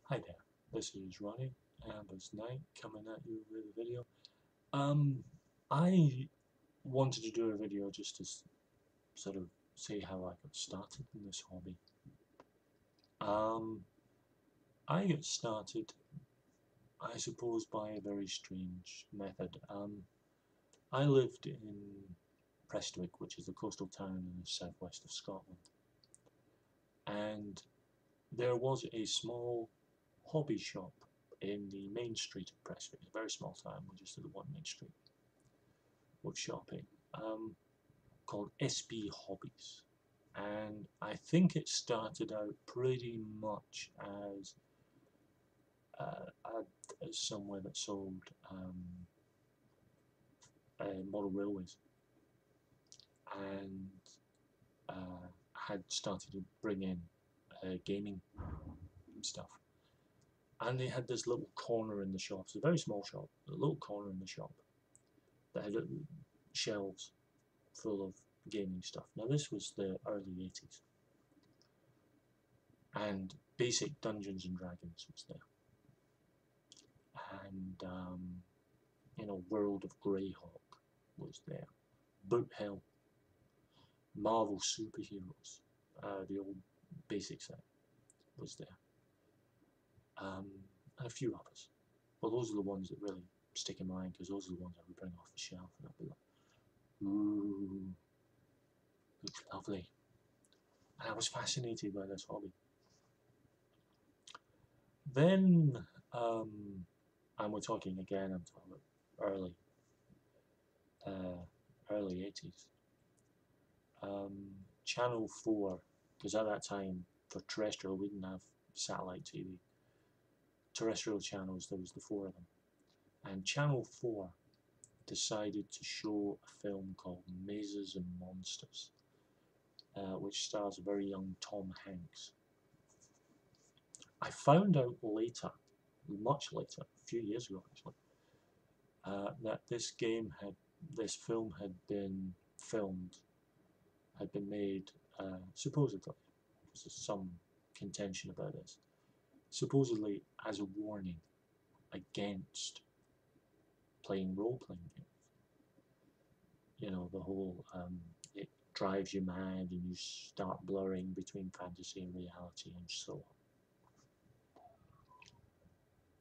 Hi there, this is Ronnie, Amber's Night, coming at you with a video. I wanted to do a video just to sort of say how I got started in this hobby. Um, I got started, I suppose, by a very strange method. I lived in Prestwick, which is a coastal town in the southwest of Scotland, and there was a small hobby shop in the main street of Prestwick. It's a very small town, we're just at the one main street of shopping, called SB Hobbies. And I think it started out pretty much as somewhere that sold model railways and had started to bring in gaming stuff. And they had this little corner in the shop, it's a very small shop, a little corner in the shop that had shelves full of gaming stuff. Now this was the early 80s, and basic Dungeons and Dragons was there, and World of Greyhawk was there, Boot Hell, Marvel Superheroes, the old basic set was there, and a few others. Well, those are the ones that really stick in mind because those are the ones I would bring off the shelf and I'd be like, ooh, looks lovely. And I was fascinated by this hobby. Then, and we're talking again, I'm talking about uh, early 80s. Channel 4, because at that time, for terrestrial, we didn't have satellite TV. Terrestrial channels, there was the four of them. And Channel 4 decided to show a film called Mazes and Monsters, which stars a very young Tom Hanks. I found out later, much later, a few years ago actually, that this film had been filmed, had been made, supposedly, there's some contention about this, supposedly as a warning against playing role-playing games. You know, the whole, it drives you mad and you start blurring between fantasy and reality and so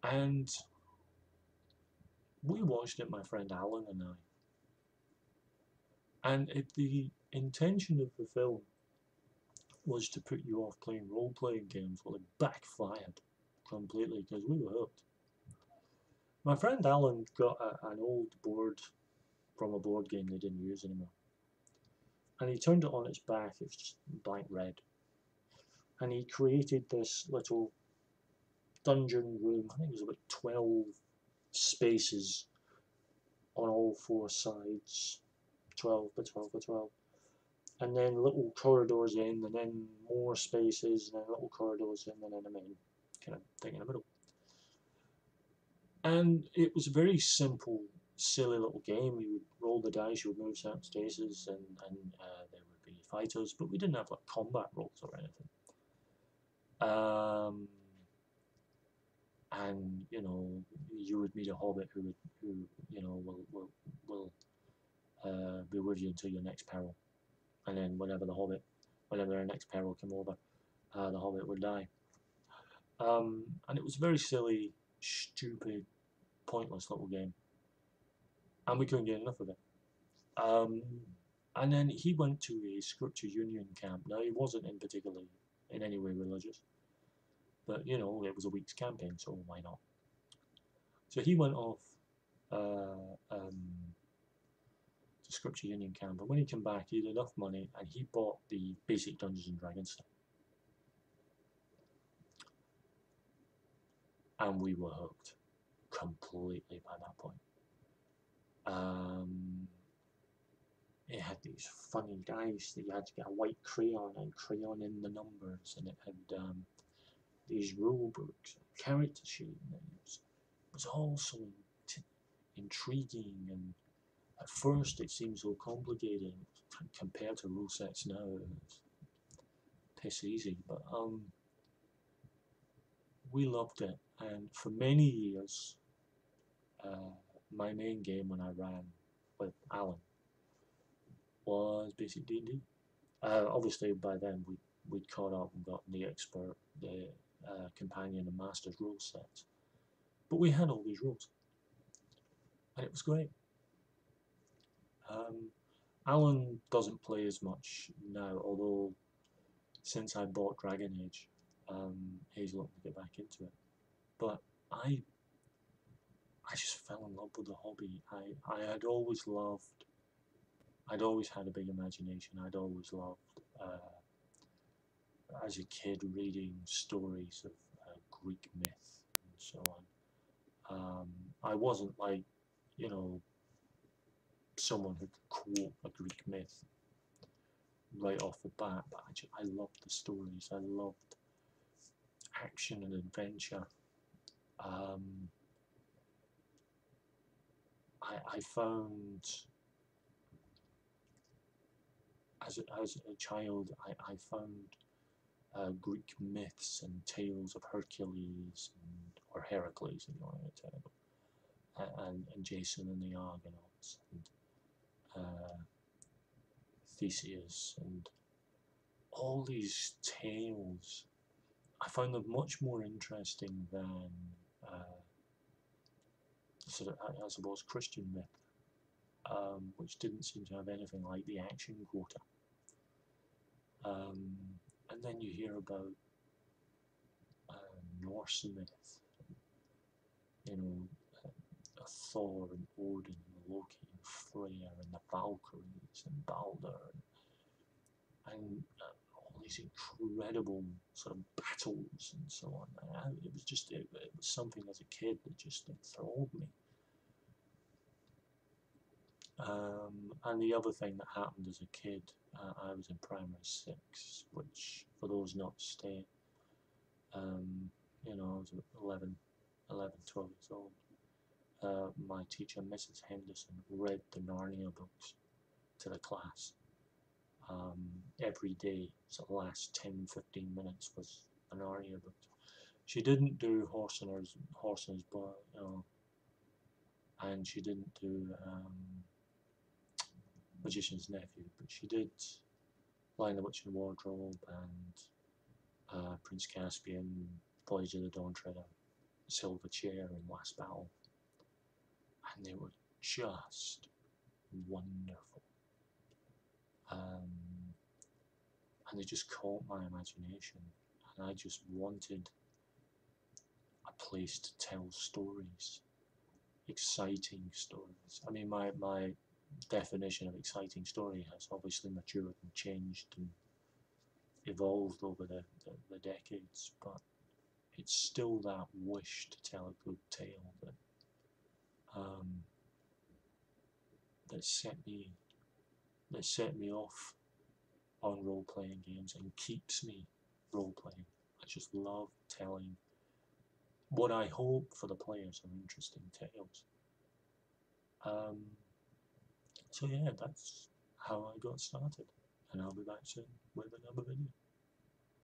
on. And we watched it, my friend Alan and I. And the intention of the film was to put you off playing role-playing games. Well, it backfired completely because we were hooked. My friend Alan got an old board from a board game they didn't use anymore. And he turned it on its back, it was just blank red. And he created this little dungeon room, I think it was about 12 spaces on all four sides, 12 by 12 by 12. And then little corridors in, and then more spaces, and then little corridors in, and then a main kind of thing in the middle. And it was a very simple, silly little game. You would roll the dice, you would move certain spaces, and there would be fighters, but we didn't have like combat rolls or anything. And you would meet a hobbit who will be with you until your next peril, and then whenever their next peril came over, the hobbit would die. And it was a very silly, stupid, pointless little game, and we couldn't get enough of it. Um, and then he went to a Scripture Union camp. Now he wasn't in any way religious, but it was a week's camping, so why not? So he went off uh, um, to Scripture Union camp, but when he came back, he had enough money and he bought the basic Dungeons and Dragons stuff, and we were hooked completely by that point. It had these funny dice that you had to get a white crayon and crayon in the numbers, and it had these rule books, character sheet, and it was all so intriguing, and at first it seemed so complicated compared to rule sets now. It's piss easy, but we loved it, and for many years, my main game when I ran with Alan was basic D&D. Obviously, by then we'd caught up and gotten the expert, the companion, and master's rule sets. But we had all these rules, and it was great. Alan doesn't play as much now, although since I bought Dragon Age, he's looking to get back into it. But I just fell in love with the hobby. I had always loved. I'd always had a big imagination. I'd always loved, as a kid, reading stories of Greek myth and so on. I wasn't like, you know, someone who could quote a Greek myth right off the bat, but I loved the stories. I loved action and adventure. I found as a child, I found Greek myths and tales of Hercules or Heracles, if you want to tell them, and Jason and the Argonauts, and Theseus, and all these tales. I found them much more interesting than, sort of, I suppose, Christian myth, which didn't seem to have anything like the action quota. And then you hear about Norse myth, you know, Thor and Odin and Loki and Freya and the Valkyries and Balder and all these incredible sort of battles and so on. It was just it was something as a kid that just enthralled me. And the other thing that happened as a kid, I was in primary 6, which for those not to stay, you know, I was 11, 12 years old. My teacher, Mrs. Henderson, read the Narnia books to the class every day. So the last 10-15 minutes was the Narnia books. She didn't do Horsener's Blood, you know, and she didn't do Magician's Nephew, but she did Lion, the Witch and Wardrobe and Prince Caspian, Voyage of the Dawn Treader, Silver Chair, and Last Battle. And they were just wonderful. And they just caught my imagination, and I just wanted a place to tell stories, exciting stories. I mean, my definition of exciting story has obviously matured and changed and evolved over the decades, but it's still that wish to tell a good tale that set me off on role-playing games and keeps me role-playing. I just love telling what I hope for the players are interesting tales. So yeah, that's how I got started, and I'll be back soon with another video.